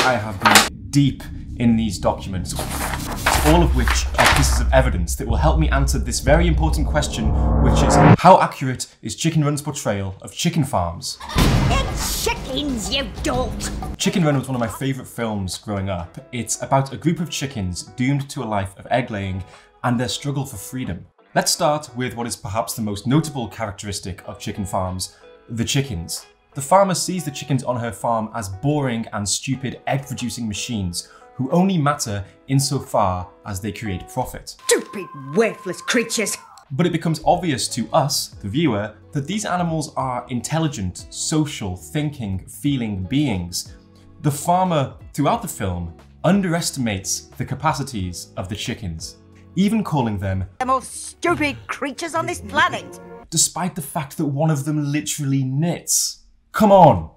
I have been deep in these documents, all of which are pieces of evidence that will help me answer this very important question, which is, how accurate is Chicken Run's portrayal of chicken farms? It's chickens, you dolt! Chicken Run was one of my favourite films growing up. It's about a group of chickens doomed to a life of egg laying and their struggle for freedom. Let's start with what is perhaps the most notable characteristic of chicken farms, the chickens. The farmer sees the chickens on her farm as boring and stupid egg-producing machines who only matter insofar as they create profit. Stupid, worthless creatures! But it becomes obvious to us, the viewer, that these animals are intelligent, social, thinking, feeling beings. The farmer, throughout the film, underestimates the capacities of the chickens, even calling them the most stupid creatures on this planet! Despite the fact that one of them literally knits. Come on!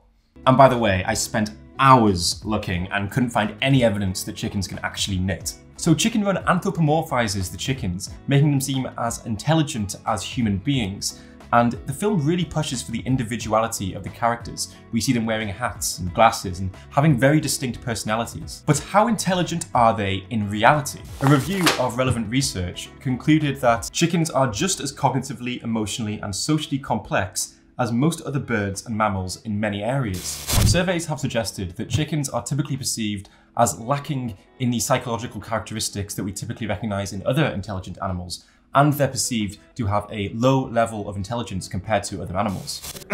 And by the way, I spent hours looking and couldn't find any evidence that chickens can actually knit. So Chicken Run anthropomorphizes the chickens, making them seem as intelligent as human beings, and the film really pushes for the individuality of the characters. We see them wearing hats and glasses and having very distinct personalities. But how intelligent are they in reality? A review of relevant research concluded that chickens are just as cognitively, emotionally, and socially complex as most other birds and mammals in many areas. Surveys have suggested that chickens are typically perceived as lacking in the psychological characteristics that we typically recognize in other intelligent animals, and they're perceived to have a low level of intelligence compared to other animals.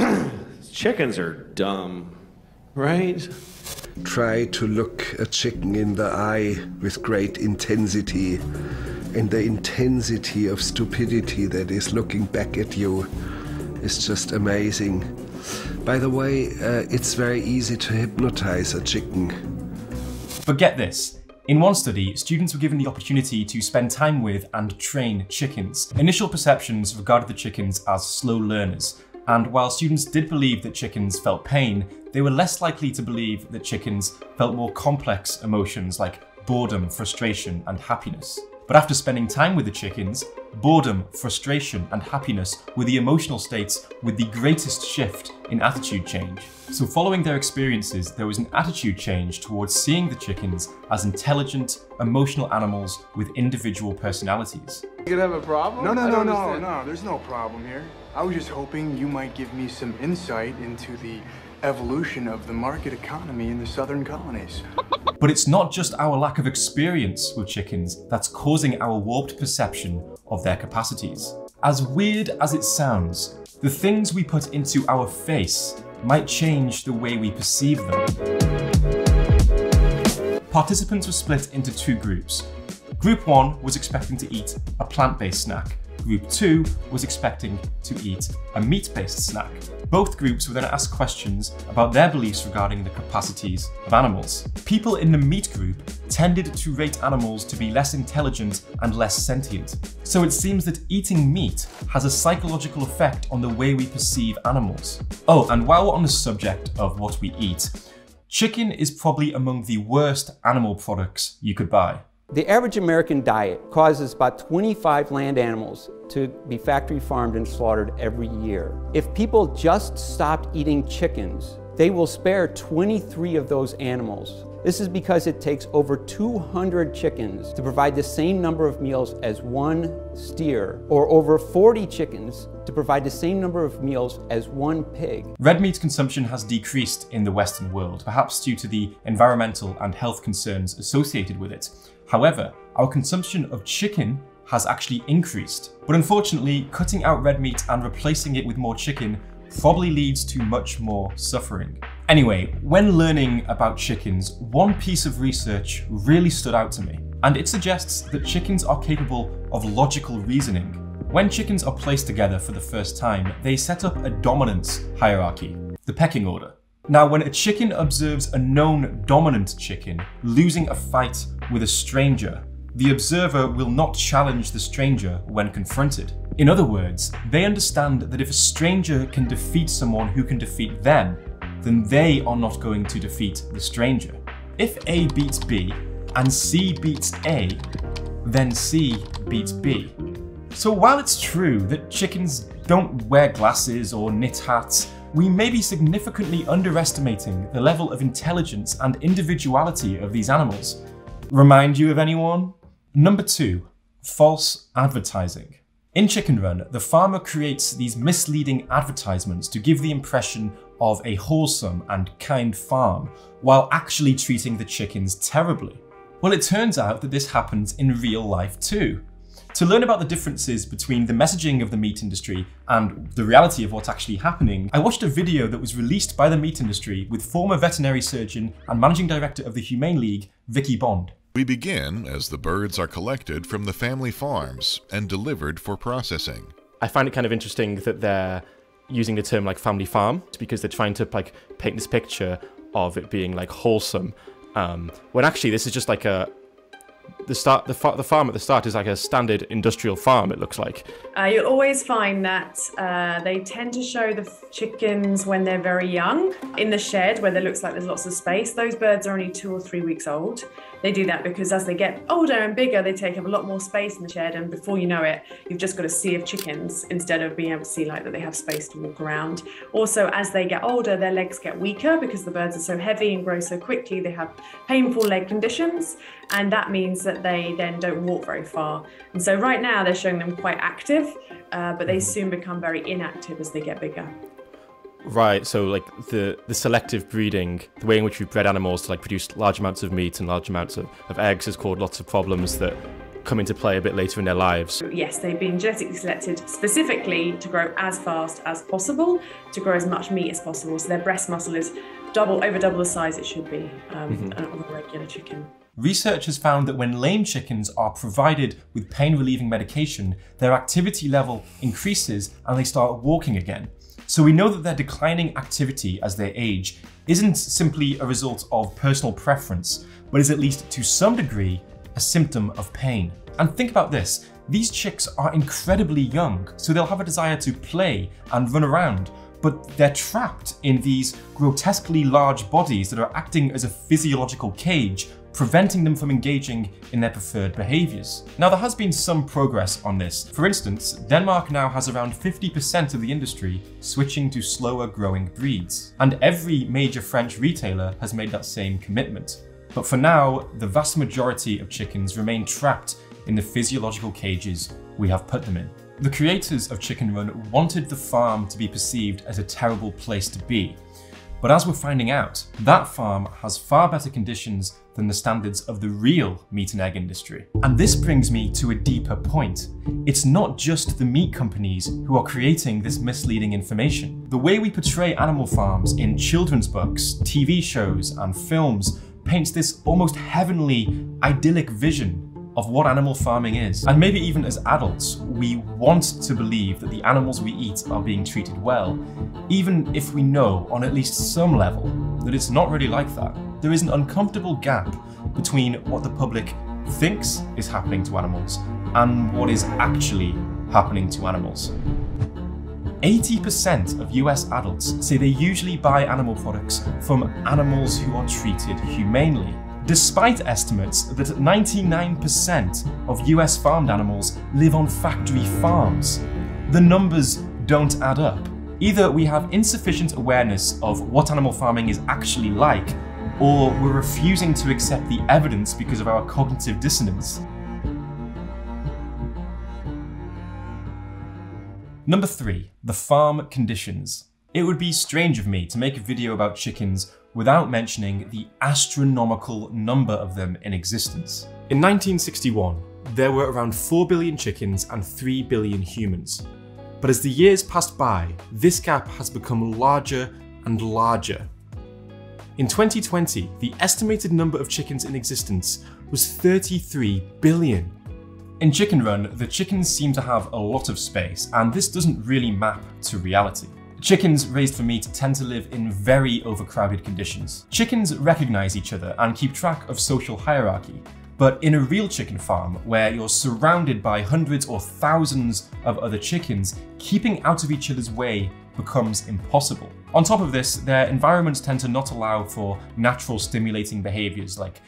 Chickens are dumb, right? Try to look a chicken in the eye with great intensity, and the intensity of stupidity that is looking back at you is just amazing. By the way, it's very easy to hypnotize a chicken. But get this. In one study, students were given the opportunity to spend time with and train chickens. Initial perceptions regarded the chickens as slow learners, and while students did believe that chickens felt pain, they were less likely to believe that chickens felt more complex emotions like boredom, frustration, and happiness. But after spending time with the chickens, boredom, frustration, and happiness were the emotional states with the greatest shift in attitude change. So following their experiences, there was an attitude change towards seeing the chickens as intelligent, emotional animals with individual personalities. You could have a problem? No, there's no problem here. I was just hoping you might give me some insight into the evolution of the market economy in the southern colonies. But it's not just our lack of experience with chickens that's causing our warped perception of their capacities. As weird as it sounds, the things we put into our face might change the way we perceive them. Participants were split into two groups. Group 1 was expecting to eat a plant-based snack. Group 2 was expecting to eat a meat-based snack. Both groups were then asked questions about their beliefs regarding the capacities of animals. People in the meat group tended to rate animals to be less intelligent and less sentient. So it seems that eating meat has a psychological effect on the way we perceive animals. Oh, and while we're on the subject of what we eat, chicken is probably among the worst animal products you could buy. The average American diet causes about 25 land animals to be factory farmed and slaughtered every year. If people just stopped eating chickens, they will spare 23 of those animals. This is because it takes over 200 chickens to provide the same number of meals as one steer, or over 40 chickens to provide the same number of meals as one pig. Red meat consumption has decreased in the Western world, perhaps due to the environmental and health concerns associated with it. However, our consumption of chicken has actually increased. But unfortunately, cutting out red meat and replacing it with more chicken probably leads to much more suffering. Anyway, when learning about chickens, one piece of research really stood out to me, and it suggests that chickens are capable of logical reasoning. When chickens are placed together for the first time, they set up a dominance hierarchy, the pecking order. Now, when a chicken observes a known dominant chicken losing a fight with a stranger, the observer will not challenge the stranger when confronted. In other words, they understand that if a stranger can defeat someone who can defeat them, then they are not going to defeat the stranger. If A beats B and C beats A, then C beats B. So while it's true that chickens don't wear glasses or knit hats, we may be significantly underestimating the level of intelligence and individuality of these animals. Remind you of anyone? Number 2, false advertising. In Chicken Run, the farmer creates these misleading advertisements to give the impression of a wholesome and kind farm, while actually treating the chickens terribly. Well, it turns out that this happens in real life too. To learn about the differences between the messaging of the meat industry and the reality of what's actually happening, I watched a video that was released by the meat industry with former veterinary surgeon and managing director of the Humane League, Vicky Bond. We begin as the birds are collected from the family farms and delivered for processing. I find it kind of interesting that they're using the term like family farm because they're trying to like paint this picture of it being like wholesome, when actually this is just like the farm at the start is like a standard industrial farm, it looks like. You'll always find that they tend to show the chickens when they're very young in the shed where there looks like there's lots of space. Those birds are only 2 or 3 weeks old. They do that because as they get older and bigger, they take up a lot more space in the shed, and before you know it, you've just got a sea of chickens instead of being able to see like that they have space to walk around. Also, as they get older, their legs get weaker because the birds are so heavy and grow so quickly. They have painful leg conditions, and that means that they then don't walk very far. And so right now they're showing them quite active, but they soon become very inactive as they get bigger. Right, so like the selective breeding, the way in which we bred animals to like produce large amounts of meat and large amounts of eggs has caused lots of problems that come into play a bit later in their lives. Yes, they've been genetically selected specifically to grow as fast as possible, to grow as much meat as possible. So their breast muscle is over double the size it should be of a regular chicken. Research has found that when lame chickens are provided with pain-relieving medication, their activity level increases and they start walking again. So we know that their declining activity as they age isn't simply a result of personal preference, but is at least to some degree a symptom of pain. And think about this, these chicks are incredibly young, so they'll have a desire to play and run around, but they're trapped in these grotesquely large bodies that are acting as a physiological cage, preventing them from engaging in their preferred behaviours. Now, there has been some progress on this. For instance, Denmark now has around 50% of the industry switching to slower growing breeds. And every major French retailer has made that same commitment. But for now, the vast majority of chickens remain trapped in the physiological cages we have put them in. The creators of Chicken Run wanted the farm to be perceived as a terrible place to be. But as we're finding out, that farm has far better conditions than the standards of the real meat and egg industry. And this brings me to a deeper point. It's not just the meat companies who are creating this misleading information. The way we portray animal farms in children's books, TV shows, and films paints this almost heavenly, idyllic vision of what animal farming is. And maybe even as adults, we want to believe that the animals we eat are being treated well, even if we know on at least some level that it's not really like that. There is an uncomfortable gap between what the public thinks is happening to animals and what is actually happening to animals. 80% of US adults say they usually buy animal products from animals who are treated humanely, despite estimates that 99% of US farmed animals live on factory farms. The numbers don't add up. Either we have insufficient awareness of what animal farming is actually like, or we're refusing to accept the evidence because of our cognitive dissonance. Number 3, the farm conditions. It would be strange of me to make a video about chickens without mentioning the astronomical number of them in existence. In 1961, there were around 4 billion chickens and 3 billion humans. But as the years passed by, this gap has become larger and larger. In 2020, the estimated number of chickens in existence was 33 billion. In Chicken Run, the chickens seem to have a lot of space, and this doesn't really map to reality. Chickens raised for meat tend to live in very overcrowded conditions. Chickens recognize each other and keep track of social hierarchy, but in a real chicken farm, where you're surrounded by hundreds or thousands of other chickens, keeping out of each other's way becomes impossible. On top of this, their environments tend to not allow for natural stimulating behaviors like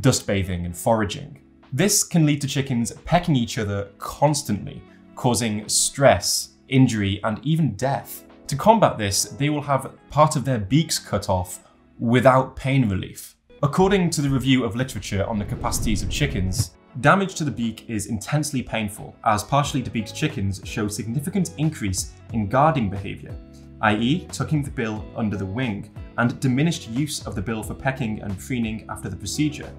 dust bathing and foraging. This can lead to chickens pecking each other constantly, causing stress, injury, and even death. To To combat this, they will have part of their beaks cut off without pain relief. According to the review of literature on the capacities of chickens, damage to the beak is intensely painful, as partially debeaked chickens show significant increase in guarding behaviour, i.e. tucking the bill under the wing, and diminished use of the bill for pecking and preening after the procedure.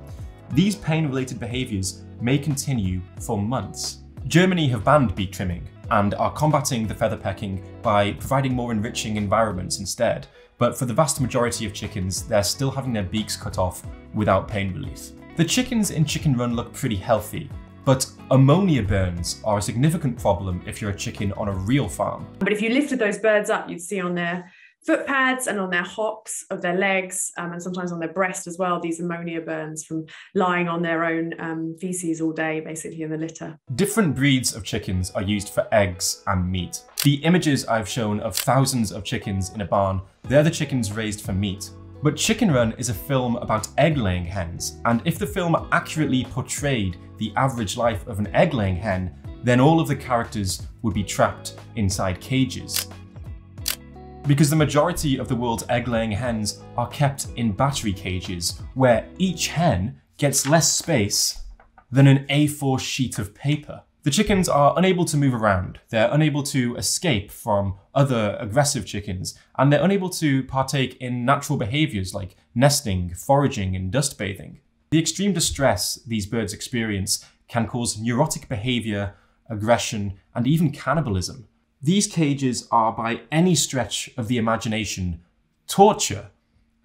These pain-related behaviours may continue for months. Germany have banned beak trimming and are combating the feather pecking by providing more enriching environments instead, but for the vast majority of chickens, they're still having their beaks cut off without pain relief. The chickens in Chicken Run look pretty healthy, but ammonia burns are a significant problem if you're a chicken on a real farm. But if you lifted those birds up, you'd see on their foot pads and on their hocks of their legs, and sometimes on their breast as well, these ammonia burns from lying on their own feces all day, basically in the litter. Different breeds of chickens are used for eggs and meat. The images I've shown of thousands of chickens in a barn, they're the chickens raised for meat. But Chicken Run is a film about egg-laying hens, and if the film accurately portrayed the average life of an egg-laying hen, then all of the characters would be trapped inside cages. Because the majority of the world's egg-laying hens are kept in battery cages, where each hen gets less space than an A4 sheet of paper. The chickens are unable to move around, they're unable to escape from other aggressive chickens, and they're unable to partake in natural behaviours like nesting, foraging, and dust bathing. The extreme distress these birds experience can cause neurotic behaviour, aggression, and even cannibalism. These cages are, by any stretch of the imagination, torture,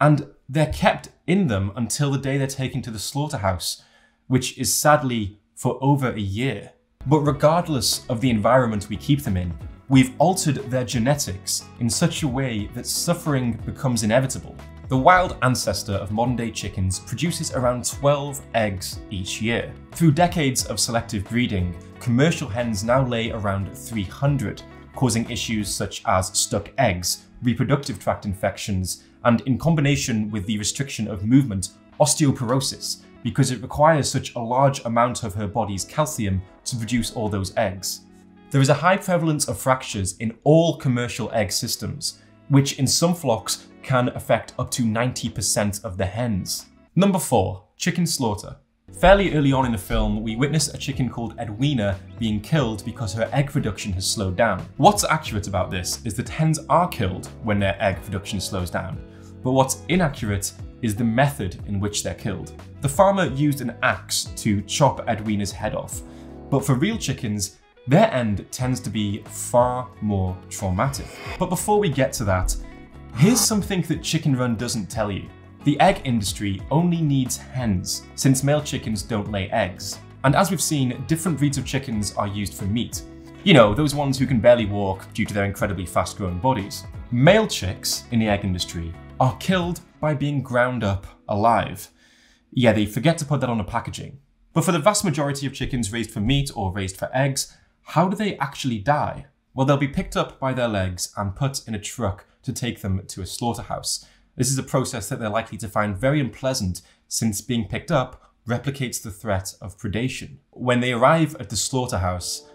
and they're kept in them until the day they're taken to the slaughterhouse, which is sadly for over a year. But regardless of the environment we keep them in, we've altered their genetics in such a way that suffering becomes inevitable. The wild ancestor of modern-day chickens produces around 12 eggs each year. Through decades of selective breeding, commercial hens now lay around 300, causing issues such as stuck eggs, reproductive tract infections, and in combination with the restriction of movement, osteoporosis, because it requires such a large amount of her body's calcium to produce all those eggs. There is a high prevalence of fractures in all commercial egg systems, which in some flocks can affect up to 90% of the hens. Number 4, chicken slaughter. Fairly early on in the film, we witness a chicken called Edwina being killed because her egg production has slowed down. What's accurate about this is that hens are killed when their egg production slows down, but what's inaccurate is the method in which they're killed. The farmer used an axe to chop Edwina's head off, but for real chickens, their end tends to be far more traumatic. But before we get to that, here's something that Chicken Run doesn't tell you. The egg industry only needs hens, since male chickens don't lay eggs. And as we've seen, different breeds of chickens are used for meat. You know, those ones who can barely walk due to their incredibly fast-growing bodies. Male chicks in the egg industry are killed by being ground up alive. Yeah, they forget to put that on the packaging. But for the vast majority of chickens raised for meat or raised for eggs, how do they actually die? Well, they'll be picked up by their legs and put in a truck to take them to a slaughterhouse. This is a process that they're likely to find very unpleasant, since being picked up replicates the threat of predation. When they arrive at the slaughterhouse,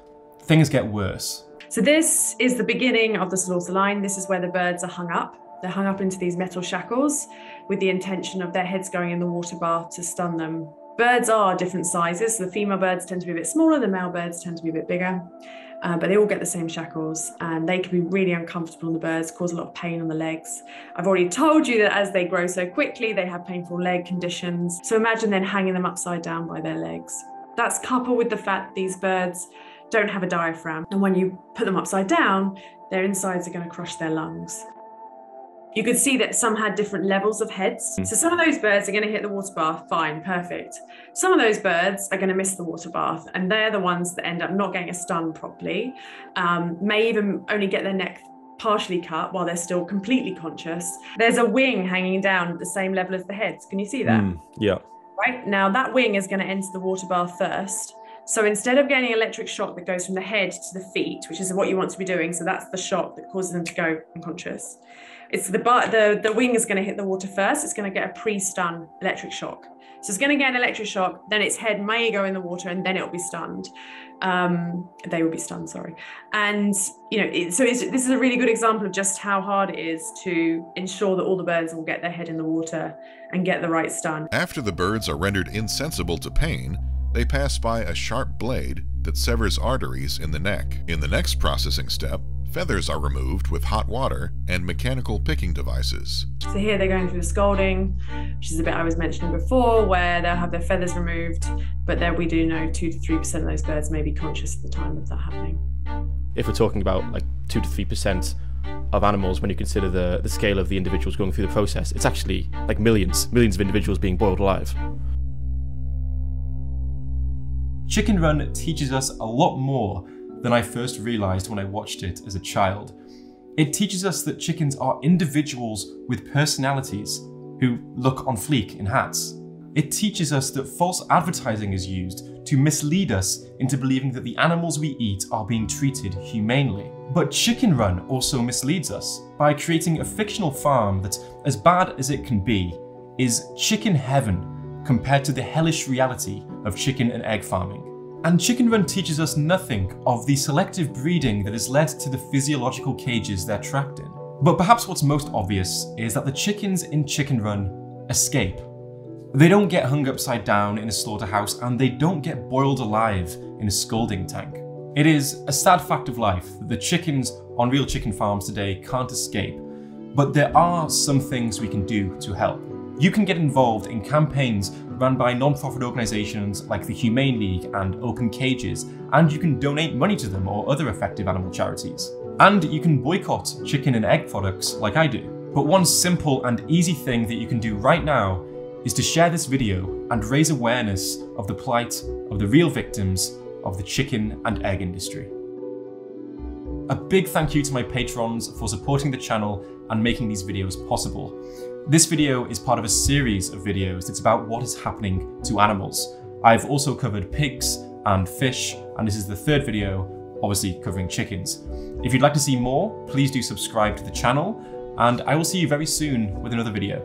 things get worse. So this is the beginning of the slaughter line. This is where the birds are hung up. They're hung up into these metal shackles with the intention of their heads going in the water bath to stun them. Birds are different sizes. So the female birds tend to be a bit smaller, the male birds tend to be a bit bigger. But they all get the same shackles, and they can be really uncomfortable on the birds, cause a lot of pain on the legs. I've already told you that as they grow so quickly, they have painful leg conditions. So imagine then hanging them upside down by their legs. That's coupled with the fact that these birds don't have a diaphragm. And when you put them upside down, their insides are going to crush their lungs. You could see that some had different levels of heads. So some of those birds are going to hit the water bath, fine, perfect. Some of those birds are going to miss the water bath, and they're the ones that end up not getting a stun properly, may even only get their neck partially cut while they're still completely conscious. There's a wing hanging down at the same level as the heads. Can you see that? Yeah. Right, now that wing is going to enter the water bath first. So instead of getting electric shock that goes from the head to the feet, which is what you want to be doing, so that's the shock that causes them to go unconscious. It's the wing is going to hit the water first. It's going to get a pre-stun electric shock. So it's going to get an electric shock, then its head may go in the water and then it'll be stunned. They will be stunned, sorry. And, you know, this is a really good example of just how hard it is to ensure that all the birds will get their head in the water and get the right stun. After the birds are rendered insensible to pain, they pass by a sharp blade that severs arteries in the neck. In the next processing step, feathers are removed with hot water and mechanical picking devices. So here they're going through the scalding, which is a bit I was mentioning before, where they'll have their feathers removed, but there we do know 2 to 3% of those birds may be conscious at the time of that happening. If we're talking about like 2 to 3% of animals, when you consider the scale of the individuals going through the process, it's actually like millions of individuals being boiled alive. Chicken Run teaches us a lot more than I first realised when I watched it as a child. It teaches us that chickens are individuals with personalities who look on fleek in hats. It teaches us that false advertising is used to mislead us into believing that the animals we eat are being treated humanely. But Chicken Run also misleads us by creating a fictional farm that, as bad as it can be, is chicken heaven compared to the hellish reality of chicken and egg farming. And Chicken Run teaches us nothing of the selective breeding that has led to the physiological cages they're trapped in. But perhaps what's most obvious is that the chickens in Chicken Run escape. They don't get hung upside down in a slaughterhouse, and they don't get boiled alive in a scalding tank. It is a sad fact of life that the chickens on real chicken farms today can't escape, but there are some things we can do to help. You can get involved in campaigns run by non-profit organisations like the Humane League and Open Cages, and you can donate money to them or other effective animal charities. And you can boycott chicken and egg products like I do. But one simple and easy thing that you can do right now is to share this video and raise awareness of the plight of the real victims of the chicken and egg industry. A big thank you to my patrons for supporting the channel and making these videos possible. This video is part of a series of videos that's about what is happening to animals. I've also covered pigs and fish, and this is the third video, obviously covering chickens. If you'd like to see more, please do subscribe to the channel, and I will see you very soon with another video.